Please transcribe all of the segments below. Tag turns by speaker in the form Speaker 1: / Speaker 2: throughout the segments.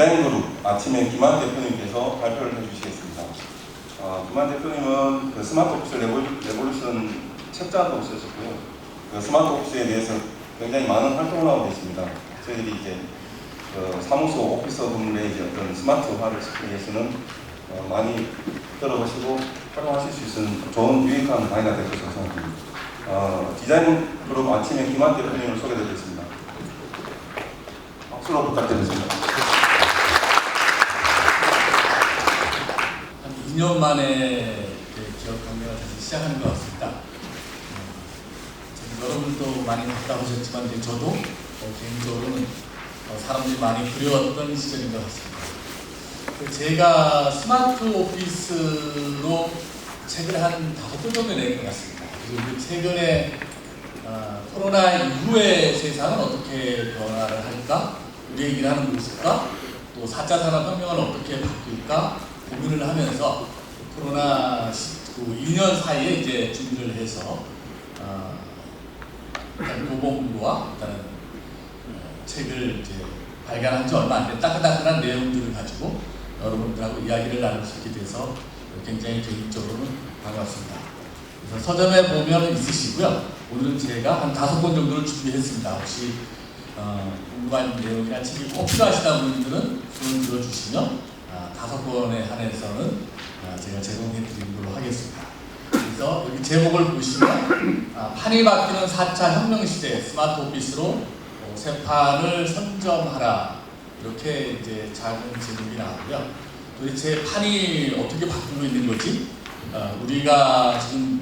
Speaker 1: 디자인그룹 아침에 김한 대표님께서 발표를 해주시겠습니다. 김한 대표님은 그 스마트 오피스 레볼루션 책자도 쓰셨고요. 그 스마트 오피스에 대해서 굉장히 많은 활동을 하고 계십니다. 저희들이 이제 사무소 오피스 분들의 이제 어떤 스마트화를 시키기 위해서는 많이 들어보시고 활용하실 수 있는 좋은 유익한 강의가 될 것으로 생각합니다. 디자인 그룹 아침에 김한 대표님을 소개드리겠습니다. 박수로 부탁드리겠습니다.
Speaker 2: 한 2년 만에 기업 강매가 다시 시작하는 것 같습니다. 여러분도 많이 갔다 오셨지만 저도 개인적으로는 사람들이 많이 그리웠던 시절인 것 같습니다. 제가 스마트 오피스로 책을 한 5권 정도 낸 것 같습니다. 그리고 최근에 코로나 이후의 세상은 어떻게 변화를 할까? 우리의 일하는 모습과 또 4차 산업혁명은 어떻게 바뀔까? 고민을 하면서 코로나 2년 사이에 이제 준비를 해서 교보문고와 책을 이제 발간한 지 얼마 안 된 따끈따끈한 내용들을 가지고 여러분들하고 이야기를 나눌 수 있게 돼서 굉장히 개인적으로는 반갑습니다. 그래서 서점에 보면 있으시고요. 오늘은 제가 한 5권 정도를 준비했습니다. 혹시 궁금한 내용이나 책이 꼭 필요하시다 분들은 손을 들어주시면 5권에 한해서는 제가 제공해 드리는 걸로 하겠습니다. 그래서 여기 제목을 보시면 판이 바뀌는 4차 혁명 시대 스마트 오피스로 새 판을 선점하라, 이렇게 이제 작은 제목이 나오고요. 도대체 판이 어떻게 바뀌고 있는 거지? 우리가 지금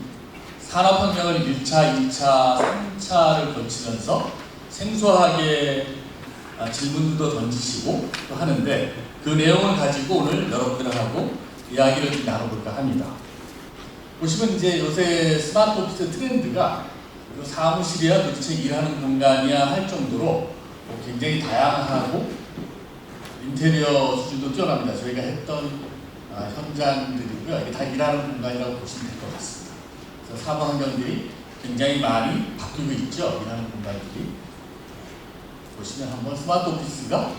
Speaker 2: 산업혁명을 1차, 2차, 3차를 거치면서 생소하게 질문도 던지시고 또 하는데, 그 내용을 가지고 오늘 여러분들하고 이야기를 나눠볼까 합니다. 보시면 이제 요새 스마트 오피스 트렌드가 사무실이야 도대체 일하는 공간이야 할 정도로 굉장히 다양하고 인테리어 수준도 뛰어납니다. 저희가 했던 현장들이고요. 이게 다 일하는 공간이라고 보시면 될 것 같습니다. 그래서 사무 환경들이 굉장히 많이 바뀌고 있죠. 일하는 공간들이. 보시면 한번 스마트 오피스가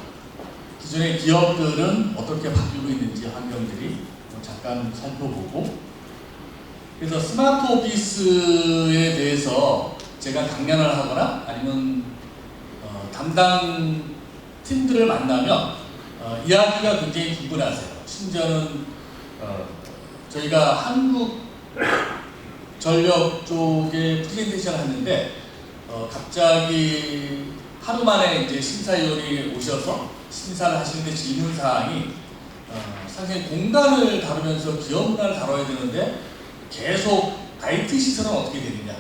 Speaker 2: 기존의 기업들은 어떻게 바뀌고 있는지 환경들이 잠깐 살펴보고, 그래서 스마트 오피스에 대해서 제가 강연을 하거나 아니면 담당 팀들을 만나면 이야기가 굉장히 분분하세요. 심지어는 저희가 한국 전력 쪽에 프레젠테이션을 했는데 갑자기 하루 만에 이제 심사위원이 오셔서 심사를 하시는데 질문 사항이 상당히 공간을 다루면서 기업 문화를 다뤄야 되는데 계속 IT 시설은 어떻게 되느냐,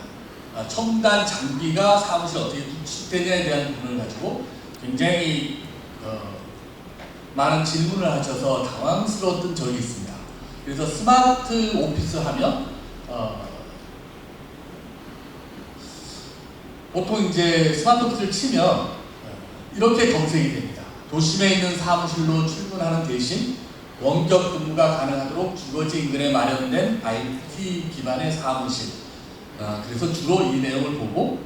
Speaker 2: 첨단 장비가 사무실에 어떻게 구축되냐에 대한 부분을 가지고 굉장히 많은 질문을 하셔서 당황스러웠던 적이 있습니다. 그래서 스마트 오피스 하면 보통 이제 스마트 오피스를 치면 이렇게 검색이 됩니다. 도심에 있는 사무실로 출근하는 대신 원격 근무가 가능하도록 주거지 인근에 마련된 IT 기반의 사무실. 그래서 주로 이 내용을 보고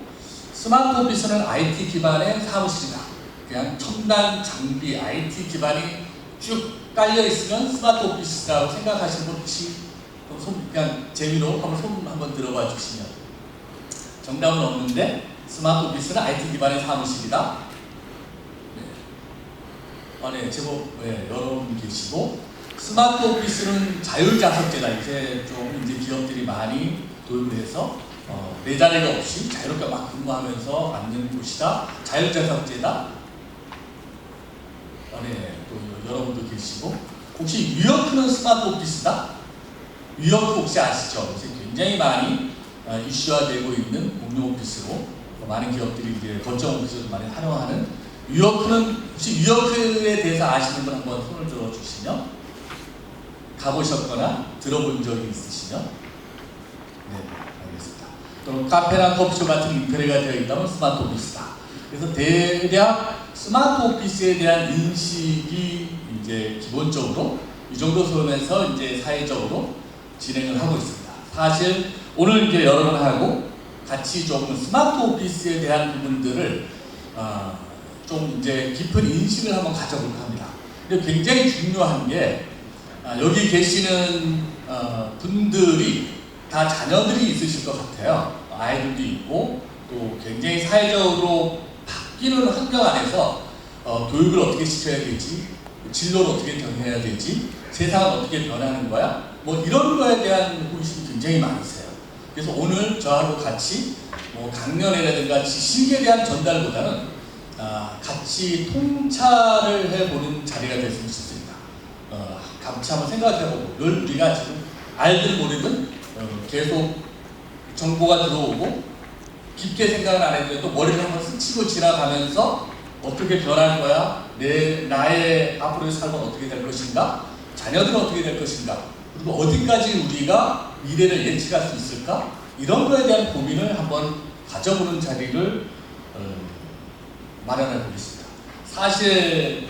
Speaker 2: 스마트 오피스는 IT 기반의 사무실이다. 그냥 첨단 장비, IT 기반이 쭉 깔려 있으면 스마트 오피스라고 생각하시는 분 혹시 그냥 재미로 손 한번 들어봐 주시면 정답은 없는데 스마트 오피스는 IT 기반의 사무실이다. 네, 제법 여러분 계시고, 스마트 오피스는 자율자석제다. 이제 기업들이 많이 도입을 해서 내 자리가 없이 자유롭게 막 근무하면서 만드는 곳이다. 자율자석제다. 또 여러분도 계시고, 혹시 뉴요크는 스마트 오피스다? 뉴요크 혹시 아시죠? 이제 굉장히 많이 이슈화되고 있는 공용 오피스로 많은 기업들이 이제 거점 오피스를 많이 활용하는 뉴요크는, 혹시 뉴요크에 대해서 아시는 분 한번 손을 들어주시면, 가보셨거나 들어본 적이 있으시면, 네, 알겠습니다. 또 카페나 커피숍 같은 인테리어가 되어 있다면 스마트 오피스다. 그래서 대략 스마트 오피스에 대한 인식이 이제 기본적으로 이 정도 선에서 이제 사회적으로 진행을 하고 있습니다. 사실 오늘 이제 여러분하고 같이 조금 스마트 오피스에 대한 부분들을 좀 이제 깊은 인식을 한번 가져볼까 합니다. 근데 굉장히 중요한 게 여기 계시는 분들이 다 자녀들이 있으실 것 같아요. 아이들도 있고 또 굉장히 사회적으로 바뀌는 환경 안에서 교육을 어떻게 시켜야 되지, 진로를 어떻게 정해야 되지, 세상은 어떻게 변하는 거야, 뭐 이런 거에 대한 호기심이 굉장히 많으세요. 그래서 오늘 저하고 같이 뭐 강연회라든가 지식에 대한 전달보다는 같이 통찰을 해보는 자리가 됐으면 좋겠습니다. 같이 한번 생각해보고 늘 우리가 지금 알든 모르든 계속 정보가 들어오고 깊게 생각을 안 해도 머리를 한번 스치고 지나가면서 어떻게 변할 거야? 나의 앞으로의 삶은 어떻게 될 것인가? 자녀들은 어떻게 될 것인가? 그리고 어디까지 우리가 미래를 예측할 수 있을까? 이런 거에 대한 고민을 한번 가져보는 자리를 마련해 보겠습니다. 사실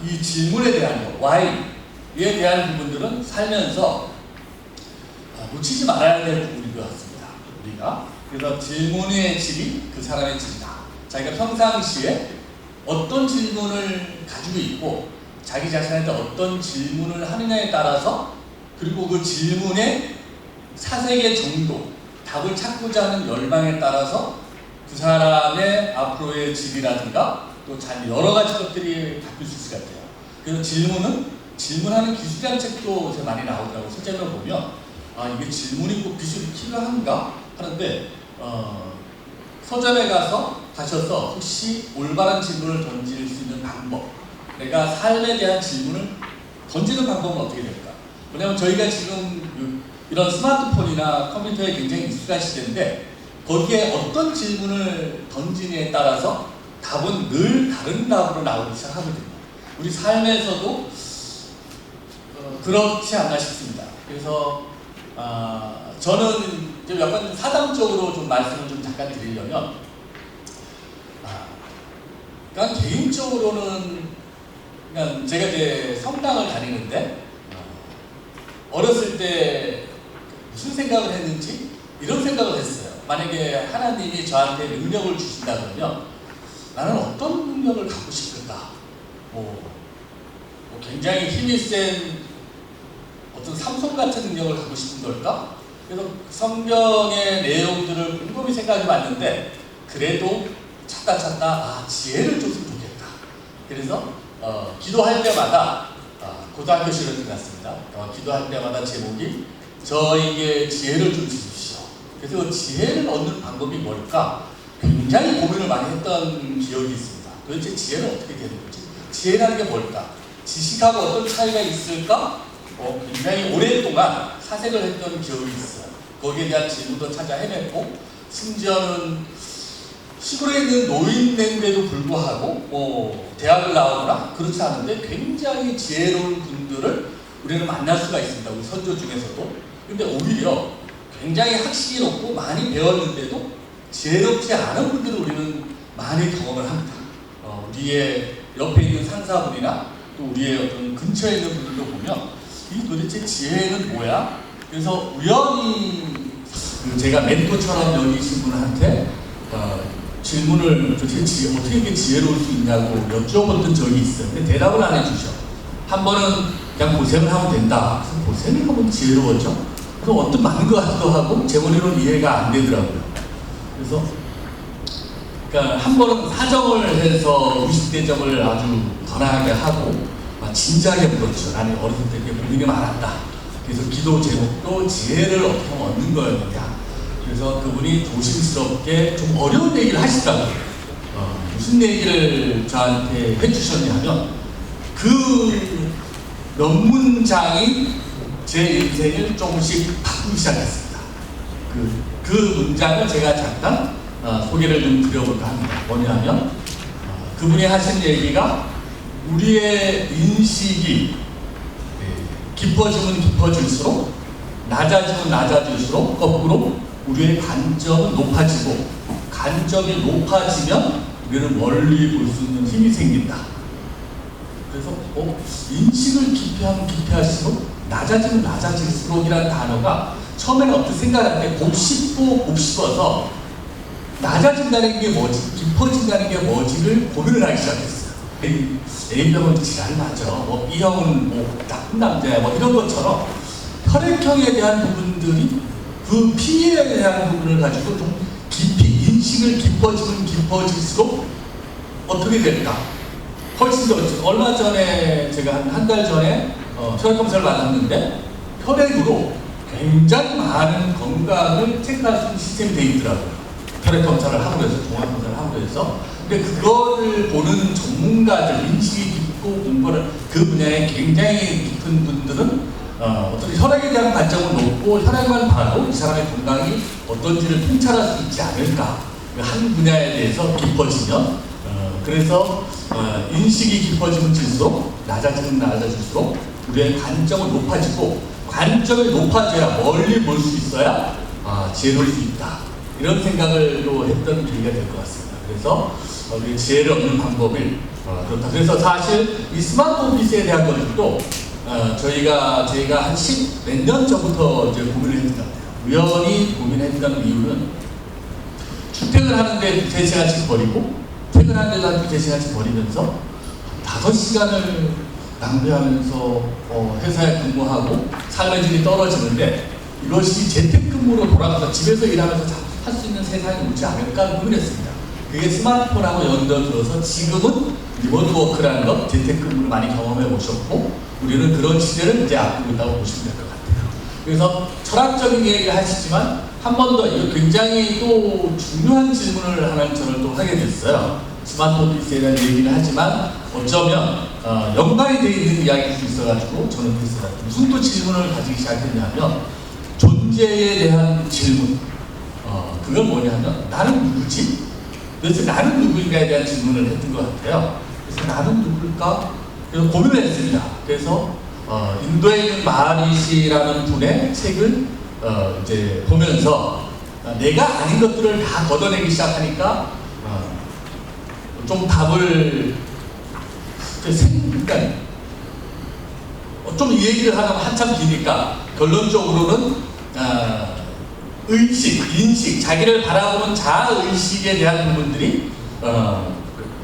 Speaker 2: 이 질문에 대한 거, why에 대한 부분들은 살면서 놓치지 말아야 될 부분인 것 같습니다. 우리가 그래서 질문의 질이 그 사람의 질이다. 자기가 평상시에 어떤 질문을 가지고 있고 자기 자신한테 어떤 질문을 하느냐에 따라서 그리고 그 질문의 사색의 정도, 답을 찾고자 하는 열망에 따라서 그 사람의 앞으로의 질이라든가 또 여러 가지 것들이 바뀔 수 있을 것 같아요. 그래서 질문하는 기술이라는 책도 요새 많이 나오더라고요. 실제로 보면 이게 질문이 꼭 기술이 필요한가 하는데 서점에 가셔서 혹시 올바른 질문을 던질 수 있는 방법, 내가 삶에 대한 질문을 던지는 방법은 어떻게 될까? 왜냐하면 저희가 지금 이런 스마트폰이나 컴퓨터에 굉장히 익숙한 시대인데 거기에 어떤 질문을 던지느냐에 따라서 답은 늘 다른 답으로 나오기 시작하거든요. 우리 삶에서도 그렇지 않나 싶습니다. 그래서 저는 좀 약간 사담적으로 좀 말씀을 좀 잠깐 드리려면 그러니까 개인적으로는 그냥 제가 이제 성당을 다니는데 어렸을 때 무슨 생각을 했는지 이런 생각을 했어요. 만약에 하나님이 저한테 능력을 주신다 그러면 나는 어떤 능력을 갖고 싶을까? 굉장히 힘이 센 어떤 삼손 같은 능력을 갖고 싶은 걸까? 그래서 성경의 내용들을 곰곰이 생각해 봤는데 그래도 찾다 지혜를 줬으면 좋겠다. 그래서 기도할 때마다 고등학교 시절에 들었습니다. 기도할 때마다 제목이 저에게 지혜를 좀 주십시오. 그래서 그 지혜를 얻는 방법이 뭘까? 굉장히 고민을 많이 했던 기억이 있습니다. 도대체 지혜는 어떻게 되는 거지? 지혜라는 게 뭘까? 지식하고 어떤 차이가 있을까? 굉장히 오랫동안 사색을 했던 기억이 있어요. 거기에 대한 질문도 찾아 헤맸고 심지어는 시골에 있는 노인인데도 불구하고 대학을 나오거나 그렇지 않은데 굉장히 지혜로운 분들을 우리는 만날 수가 있습니다. 우리 선조 중에서도. 근데 오히려 굉장히 학식이 높고 많이 배웠는데도 지혜롭지 않은 분들을 우리는 많이 경험을 합니다. 우리의 옆에 있는 상사분이나 또 우리의 어떤 근처에 있는 분들도 보면 이 도대체 지혜는 뭐야? 그래서 우연히 제가 멘토처럼 여기신 분한테 질문을 도대체 어떻게 이렇게 지혜로울 수 있냐고 여쭤봤던 적이 있어요. 근데 대답을 안 해주셔. 한 번은 그냥 고생을 하면 된다. 그래서 고생을 하면 지혜로워져? 그럼 어떤 맞는 것 같기도 하고 제 머리로는 이해가 안 되더라고요. 그래서 그러니까 한 번은 사정을 해서 90대점을 아주 던하게 하고 진지하게 물었죠. 나는 어렸을 때 고민이 많았다. 그래서 기도 제목도 지혜를 어떻게 얻는 거였느냐. 그래서 그분이 조심스럽게 좀 어려운 얘기를 하시더라고요. 무슨 얘기를 저한테 해주셨냐면 그 몇 문장이 제 인생을 조금씩 바꾸기 시작했습니다. 그 문장을 제가 잠깐 소개를 좀 드려볼까 합니다. 뭐냐면 그분이 하신 얘기가 우리의 인식이 깊어지면 깊어질수록 낮아지면 낮아질수록 거꾸로 우리의 관점은 높아지고 관점이 높아지면 우리는 멀리 볼 수 있는 힘이 생긴다. 그래서 인식을 깊이하면 깊이할수록 낮아지면 낮아질수록이라는 단어가 처음에는 어떻게 생각할 때 곱씹어서 낮아진다는 게 뭐지, 깊어진다는 게 뭐지를 고민을 하기 시작했어요. A병은 지랄 맞아. 뭐 B형은 뭐 나쁜 남자야. 뭐 이런 것처럼 혈액형에 대한 부분들이 그 피해에 대한 부분을 가지고 좀 깊이 인식을 깊어지면 깊어질수록 어떻게 될까? 훨씬 더 얼마 전에 제가 한 달 전에 혈액 검사를 받았는데 혈액으로 굉장히 많은 건강을 체크할 수 있는 시스템이 되어 있더라고요. 혈액 검사를 하고 해서 종합 검사를 하고 해서 근데 그거를 보는 전문가들 인식이 깊고 공부를 그 분야에 굉장히 깊은 분들은 어떤 혈액에 대한 관점을 놓고 혈액만 봐도 이 사람의 건강이 어떤지를 통찰할 수 있지 않을까 한 분야에 대해서 깊어지면 그래서 인식이 깊어지면 질수록 낮아질수록 우리의 관점은 높아지고 관점이 높아져야 멀리 볼 수 있어야 지혜로울 수 있다 이런 생각을 또 했던 계기가 될 것 같습니다. 그래서 우리 지혜를 얻는 방법을 그렇다. 그래서 사실 이 스마트 오피스에 대한 것들도 저희가 한 10 몇 년 전부터 이제 고민을 했던 것 같아요. 우연히 고민했던 이유는 출퇴근을 하는데 3시간씩 버리고 퇴근하는데도 한 2-3시간씩 버리면서 5시간을 낭비하면서 회사에 근무하고 삶의 질이 떨어지는데 이것이 재택근무로 돌아가서 집에서 일하면서 할 수 있는 세상이 오지 않을까 고민했습니다. 그게 스마트폰하고 연결되어서 지금은 리모트 워크라는 것, 재택근무를 많이 경험해 보셨고 우리는 그런 시대를 이제 앞두고 있다고 보시면 될 것 같아요. 그래서 철학적인 얘기를 하시지만 한 번 더 이거 굉장히 또 중요한 질문을 하나 저는 또 하게 됐어요. 스마트 오피스에 대한 얘기를 하지만 어쩌면 연관이 되어 있는 이야기일 수 있어가지고 저는 그래서 무슨 또 질문을 가지기 시작했냐면 존재에 대한 질문. 그건 뭐냐면 나는 누구지? 그래서 나는 누구인가에 대한 질문을 했던 것 같아요. 그래서 나는 누굴까? 그래서 고민을 했습니다. 그래서 인도에 있는 마하리시라는 분의 책을 이제 보면서 내가 아닌 것들을 다 걷어내기 시작하니까 좀 답을 그러니까 좀 이 얘기를 하면 한참 기니까 결론적으로는 의식, 인식, 자기를 바라보는 자아의식에 대한 부분들이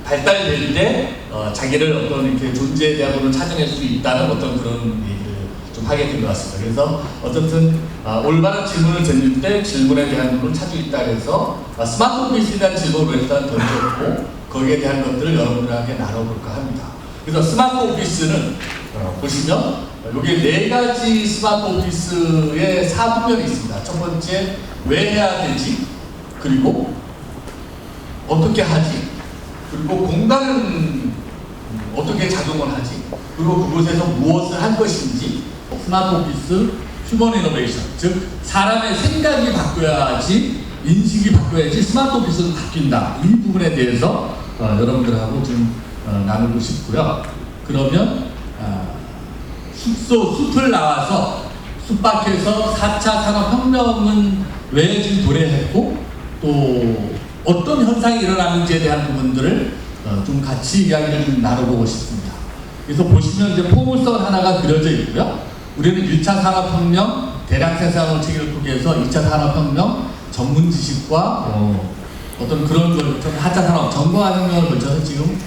Speaker 2: 발달될 때 자기를 어떤 이렇게 존재에 대한 부분을 찾아낼 수 있다는 어떤 그런 얘기를 좀 하게 된 것 같습니다. 그래서 어쨌든 올바른 질문을 던질 때 질문에 대한 부분을 찾을 있다 그래서 스마트 오피스에 대한 질문을 일단 던졌고 거기에 대한 것들을 여러분들에게 나눠볼까 합니다. 그래서 스마트 오피스는 보시면 여기 4가지 스마트 오피스의 사부면이 있습니다. 첫 번째, 왜 해야 되지? 그리고 어떻게 하지? 그리고 공간은 어떻게 작용을 하지? 그리고 그곳에서 무엇을 할 것인지 스마트 오피스, 휴먼 이노베이션, 즉 사람의 생각이 바뀌어야지 인식이 바뀌어야지 스마트 오피스는 바뀐다. 이 부분에 대해서 여러분들하고 좀 나누고 싶고요. 그러면 숲을 나와서 숲 밖에서 4차 산업혁명은 왜 지금 도래했고 또 어떤 현상이 일어나는지에 대한 부분들을 좀 같이 이야기를 좀 나눠보고 싶습니다. 그래서 보시면 이제 포물선 하나가 그려져 있고요. 우리는 1차 산업혁명 대량 생산을 책을 통해서 2차 산업혁명 전문 지식과 어떤 그런 걸 4차 산업 전공화혁명을 거쳐서 지금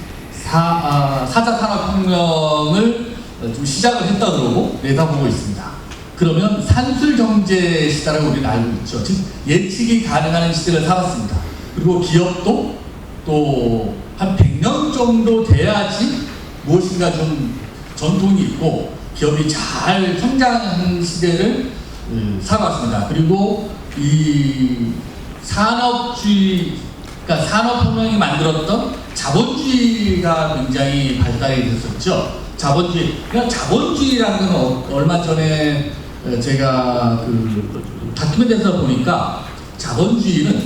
Speaker 2: 4차 산업혁명을 좀 시작을 했다 그러고 내다보고 있습니다. 그러면 산술 경제 시대라고 우리는 알고 있죠. 즉 예측이 가능한 시대를 살았습니다. 그리고 기업도 또 한 100년 정도 돼야지 무엇인가 좀 전통이 있고 기업이 잘 성장하는 시대를 살아왔습니다. 그리고 이 산업주의, 그러니까 산업혁명이 만들었던 자본주의가 굉장히 발달이 됐었죠. 자본주의. 그러니까 자본주의라는 건 얼마 전에 제가 그 다큐멘터리에서 보니까 자본주의는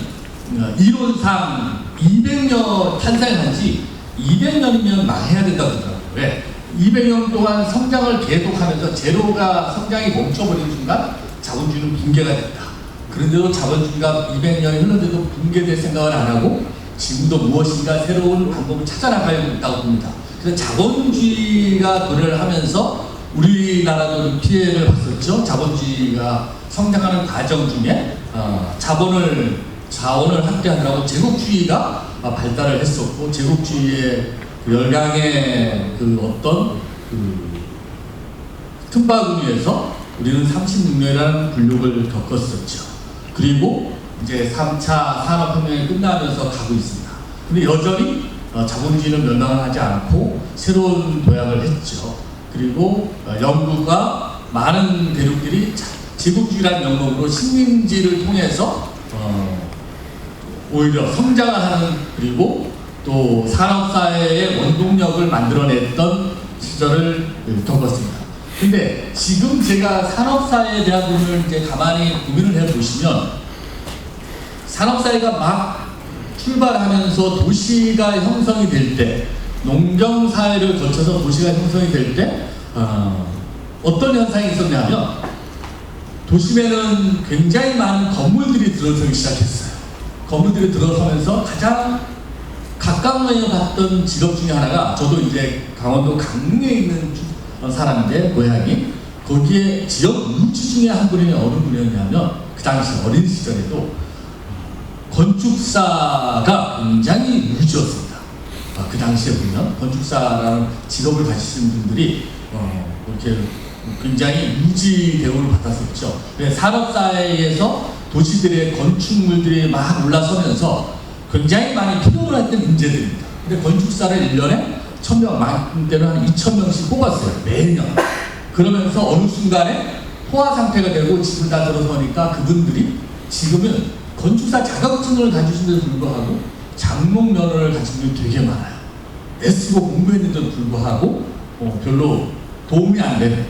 Speaker 2: 이론상 200년 탄생한 지 200년이면 망해야 된다고 그러더라고요. 왜? 200년 동안 성장을 계속하면서 제로가 성장이 멈춰버리는 순간 자본주의는 붕괴가 됐다. 그런데도 자본주의가 200년이 흘렀는데도 붕괴될 생각을 안 하고 지금도 무엇인가 새로운 방법을 찾아나가고 있다고 봅니다. 그래서 자본주의가 도래를 하면서 우리나라도 피해를 봤었죠. 자본주의가 성장하는 과정 중에 자원을 확대하느라고 제국주의가 발달을 했었고 제국주의의 열강의 그 어떤 그 틈바구니에서 우리는 36년이라는 굴욕을 겪었었죠. 그리고 이제 3차 산업혁명이 끝나면서 가고 있습니다. 근데 여전히 자본주의는 멸망을 하지 않고 새로운 도약을 했죠. 그리고 영국과 많은 대륙들이 제국주의라는 명목으로 식민지를 통해서 오히려 성장을 하는, 그리고 또 산업사회의 원동력을 만들어냈던 시절을 겪었습니다. 근데 지금 제가 산업사회에 대한 부분을 이제 가만히 고민을 해보시면, 산업사회가 막 출발하면서 도시가 형성이 될 때, 농경사회를 거쳐서 도시가 형성이 될 때 어떤 현상이 있었냐면, 도심에는 굉장히 많은 건물들이 들어서기 시작했어요. 건물들이 들어서면서 가장 각광을 받던 직업 중에 하나가, 저도 이제 강원도 강릉에 있는 사람인데 고향이, 거기에 지역 유지 중에 한 분이 어느 분이었냐면, 그 당시 어린 시절에도 건축사가 굉장히 유지였습니다. 그 당시에 보면 건축사라는 직업을 가지신 분들이 이렇게 굉장히 유지 대우를 받았었죠. 산업사회에서 도시들의 건축물들이 막 올라서면서 굉장히 많이 필요로 했던 인재들입니다. 근데 건축사를 1년에 1000명, 많은 때는 한 2000명씩 뽑았어요. 매년. 그러면서 어느 순간에 포화 상태가 되고 집을 다 들어서니까 그분들이 지금은 건축사 자격증을 가지신데도 불구하고 장롱 면허를 가진 분이 되게 많아요. SC고 공부했는데도 불구하고 별로 도움이 안 되는,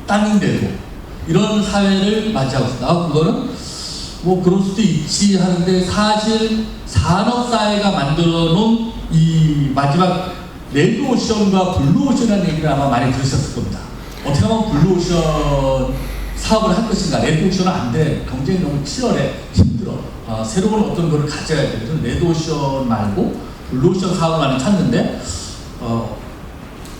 Speaker 2: 따는데도 이런 사회를 맞이하고 있습니다. 그거는 뭐 그럴 수도 있지 하는데, 사실 산업사회가 만들어 놓은 이 마지막 레드오션과 블루오션이라는 얘기를 아마 많이 들으셨을 겁니다. 어떻게 하면 블루오션 사업을 할 것인가. 레드오션은 안 돼. 경쟁이 너무 치열해. 힘들어. 새로운 어떤 거를 가져야 돼. 그래서 레드오션 말고 블루오션 사업을 많이 찾는데,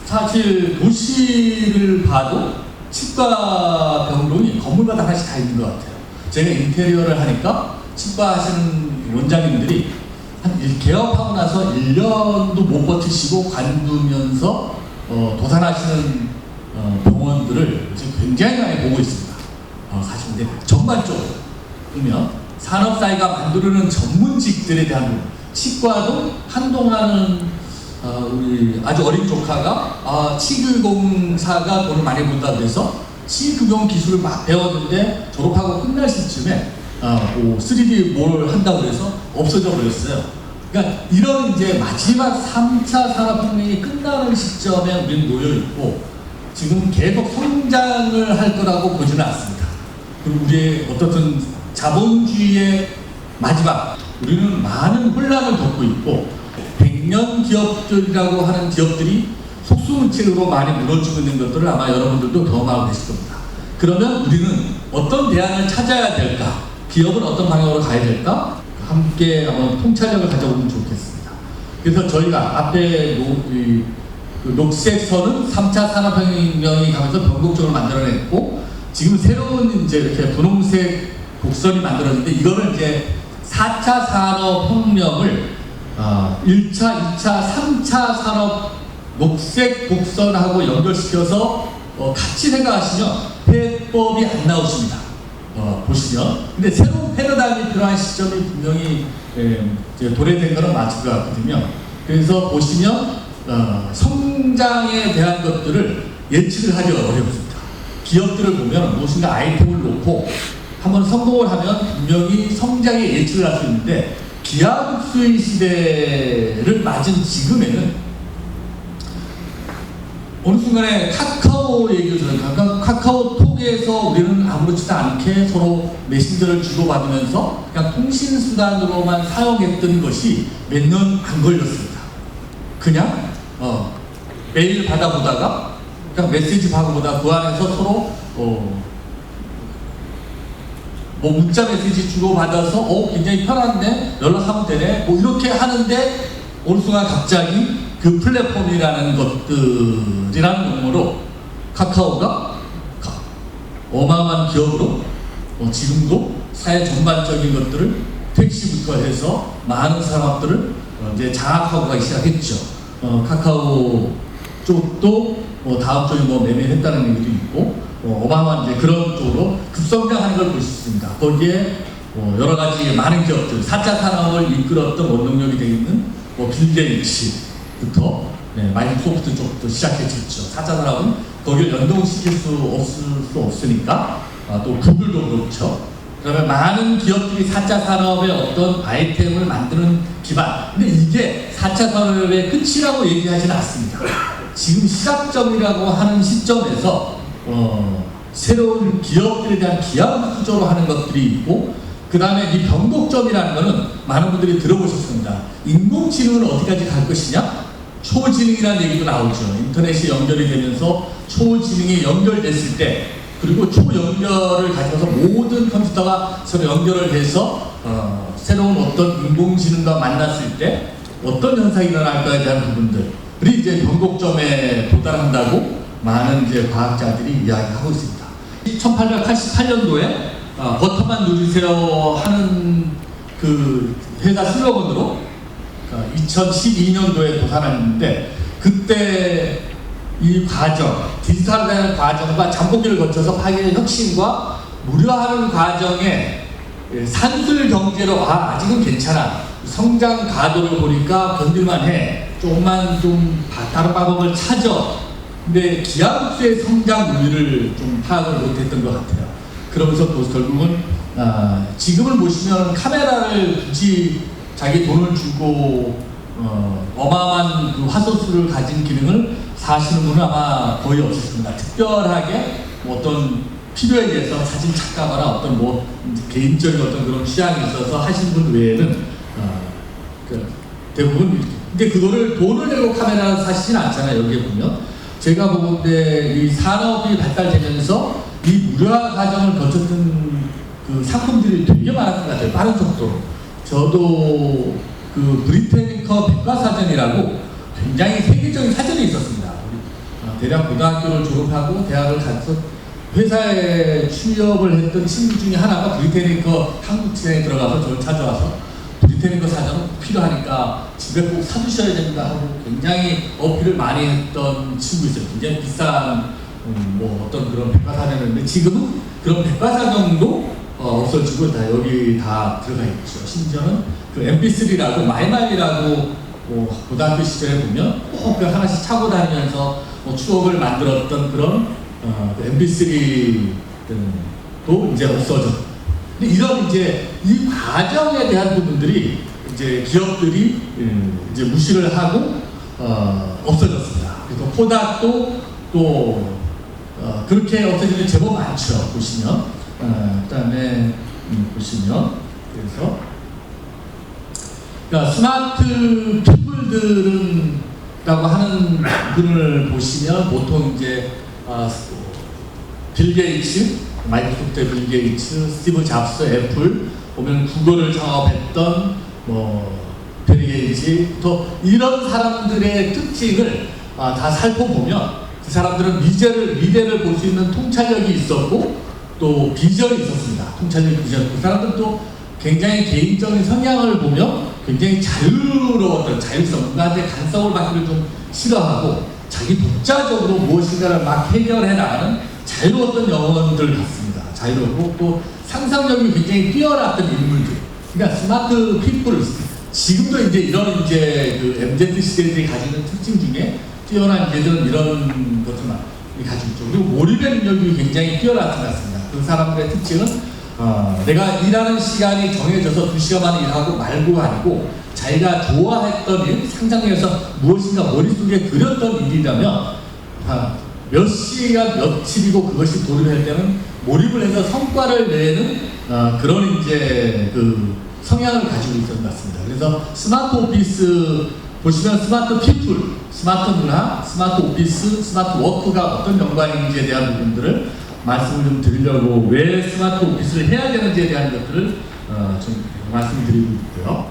Speaker 2: 사실 도시를 봐도 치과 병동이 건물마다 하나씩 다 있는 것 같아요. 제가 인테리어를 하니까 치과 하시는 원장님들이 개업하고 나서 1년도 못 버티시고 관두면서 도산하시는 병원들을 지금 굉장히 많이 보고 있습니다. 사실 근데 전반적으로 보면 산업사회가 만들어내는 전문직들에 대한 부분, 치과도 한동안은 우리 아주 어린 조카가 치규공사가 돈을 많이 번다 그래서 치규공 기술을 막 배웠는데 졸업하고 끝날 시점에 3D 뭘 한다고 그래서 없어져 버렸어요. 그러니까 이런 이제 마지막 3차 산업혁명이 끝나는 시점에 우리는 놓여 있고, 지금 계속 성장을 할 거라고 보지는 않습니다. 그리고 우리의 어떻든 자본주의의 마지막, 우리는 많은 혼란을 겪고 있고, 100년 기업들이라고 하는 기업들이 속수무책으로 많이 무너지고 있는 것들을 아마 여러분들도 경험하고 계실 겁니다. 그러면 우리는 어떤 대안을 찾아야 될까? 기업은 어떤 방향으로 가야 될까? 함께 한번 통찰력을 가져보면 좋겠습니다. 그래서 저희가 앞에 녹색선은 3차 산업혁명이 가면서 변곡적으로 만들어냈고, 지금 새로운 이제 이렇게 분홍색 곡선이 만들어졌는데, 이거는 이제 4차 산업혁명을 1차, 2차, 3차 산업 녹색 곡선하고 연결시켜서 같이 생각하시면 해법이 안 나오십니다. 보시면. 근데 새로운 패러다임이 필요한 시점이 분명히 도래된 거는 맞을 것 같거든요. 그래서 보시면 성장에 대한 것들을 예측을 하기 어렵습니다. 기업들을 보면 무엇인가 아이템을 놓고 한번 성공을 하면 분명히 성장의 예측을 할 수 있는데, 기하급수의 시대를 맞은 지금에는 어느 순간에 카카오 얘기를 들으니까, 카카오톡에서 우리는 아무렇지도 않게 서로 메신저를 주고받으면서 그냥 통신수단으로만 사용했던 것이 몇 년 안 걸렸습니다. 그냥 메일 받아보다가, 그냥 메시지 받아보다가 그 안에서 서로 뭐 문자 메시지 주고받아서 굉장히 편한데 연락하면 되네 뭐 이렇게 하는데, 어느 순간 갑자기 그 플랫폼이라는 것들이라는 용어로 카카오가 어마어마한 기업으로 지금도 사회 전반적인 것들을 택시부터 해서 많은 산업들을 이제 장악하고 가기 시작했죠. 카카오 쪽도 다음 주에 매매했다는 얘기도 있고 어마어마한 이제 그런 쪽으로 급성장하는 걸 볼 수 있습니다. 거기에 여러 가지 많은 기업들 4차 산업을 이끌었던 원동력이 되어 있는 빌 게이츠부터 마이크로소프트 쪽부터 시작했죠. 4차 산업은 거기를 연동시킬 수 없으니까 또 구글도 그렇죠. 그러면 많은 기업들이 4차 산업의 어떤 아이템을 만드는 기반. 근데 이게 4차 산업의 끝이라고 얘기하지는 않습니다. 지금 시작점이라고 하는 시점에서 새로운 기업들에 대한 기합 구조로 하는 것들이 있고, 그 다음에 이 변곡점이라는 것은 많은 분들이 들어보셨습니다. 인공지능은 어디까지 갈 것이냐? 초지능이라는 얘기도 나오죠. 인터넷이 연결이 되면서 초지능이 연결됐을 때, 그리고 초연결을 가져서 모든 컴퓨터가 서로 연결을 해서 새로운 어떤 인공지능과 만났을 때 어떤 현상이 일어날까에 대한 부분들이 이제 변곡점에 도달한다고 많은 이제 과학자들이 이야기하고 있습니다. 1888년도에 버터만 누리세요 하는 그 회사 슬로건으로 2012년도에 도산했는데, 그때 이 과정, 디지털화되는 과정과 잠복기를 거쳐서 파괴의 혁신과 무료화하는 과정에 산술 경제로 아직은 괜찮아, 성장 가도를 보니까 견딜만해, 조금만 좀 다른 방법을 찾아. 근데 기하급수의 성장 우위를 좀 파악을 못했던 것 같아요. 그러면서 또 결국은 지금을 보시면 카메라를 굳이 자기 돈을 주고 어마어마한 그 화소수를 가진 기능을 사시는 분은 아마 거의 없었습니다. 특별하게 어떤 필요에 의해서 사진 작가거나 어떤 개인적인 어떤 그런 취향이 있어서 하시는 분 외에는 대부분. 근데 그거를 돈을 내고 카메라를 사시진 않잖아요. 여기에 보면 제가 보건데 이 산업이 발달되면서 이 무료화 과정을 거쳤던 그 상품들이 되게 많았던 것 같아요. 빠른 속도로. 저도 그 브리테니커 백과사전이라고 굉장히 세계적인 사전이 있었습니다. 대략 고등학교를 졸업하고 대학을 가서 회사에 취업을 했던 친구 중에 하나가 브리테니커 한국지사에 들어가서 저를 찾아와서 브리테니커 사전은 필요하니까 집에 꼭 사두셔야 됩니다 하고 굉장히 어필을 많이 했던 친구 있어요. 굉장히 비싼 어떤 그런 백과사전인데, 지금은 그런 백과사전도 없어지고 다 여기 다 들어가 있죠. 심지어는 그 MP3라고 마이마이라고 고등학교 시절에 보면 꼭 그 하나씩 차고 다니면서 추억을 만들었던 그런 MP3도 이제 없어졌고. 근데 이런 이제 이 과정에 대한 부분들이 이제 기업들이 이제 무시를 하고 없어졌습니다. 그래서 코닥도 또 그렇게 없어지는 제법 많죠. 보시면 그다음에 보시면 그래서 그러니까 스마트 피플들은라고 하는 분을 보시면 보통 이제 빌 게이츠, 마이크로소프트의 빌 게이츠, 스티브 잡스, 애플, 보면 구글을 창업했던 빌 게이츠, 또 이런 사람들의 특징을 다 살펴보면 그 사람들은 미래를 볼 수 있는 통찰력이 있었고 또 비전이 있었습니다. 통찰력, 비전. 그 사람들도 굉장히 개인적인 성향을 보면 굉장히 자유로웠던, 자율성, 누구한테 간섭을 받기를 좀 싫어하고 자기 독자적으로 무엇인가를 막 해결해 나가는 자유로웠던 영혼들 같습니다. 자유롭고 또 상상력이 굉장히 뛰어났던 인물들. 그러니까 스마트 피플, 지금도 이제 이런 이제 그 MZ 시대들이 가지는 특징 중에 뛰어난 개들은 이런 것들만 가지고 있죠. 그리고 몰입의 능력이 굉장히 뛰어났던 것 같습니다. 그 사람들의 특징은 내가 일하는 시간이 정해져서 2시간만 일하고 말고 아니고 자기가 좋아했던 일, 상상력에서 무엇인가 머릿속에 그렸던 일이라면 몇 시간 며칠이고 그것이 돌입할 때는 몰입을 해서 성과를 내는 그런 이제 그 성향을 가지고 있었던 것 같습니다. 그래서 스마트 오피스 보시면 스마트 피플, 스마트 문화, 스마트 오피스, 스마트 워크가 어떤 연관인지에 대한 부분들을 말씀을 좀 드리려고, 왜 스마트 오피스를 해야 되는지에 대한 것들을 좀 말씀드리고 있고요.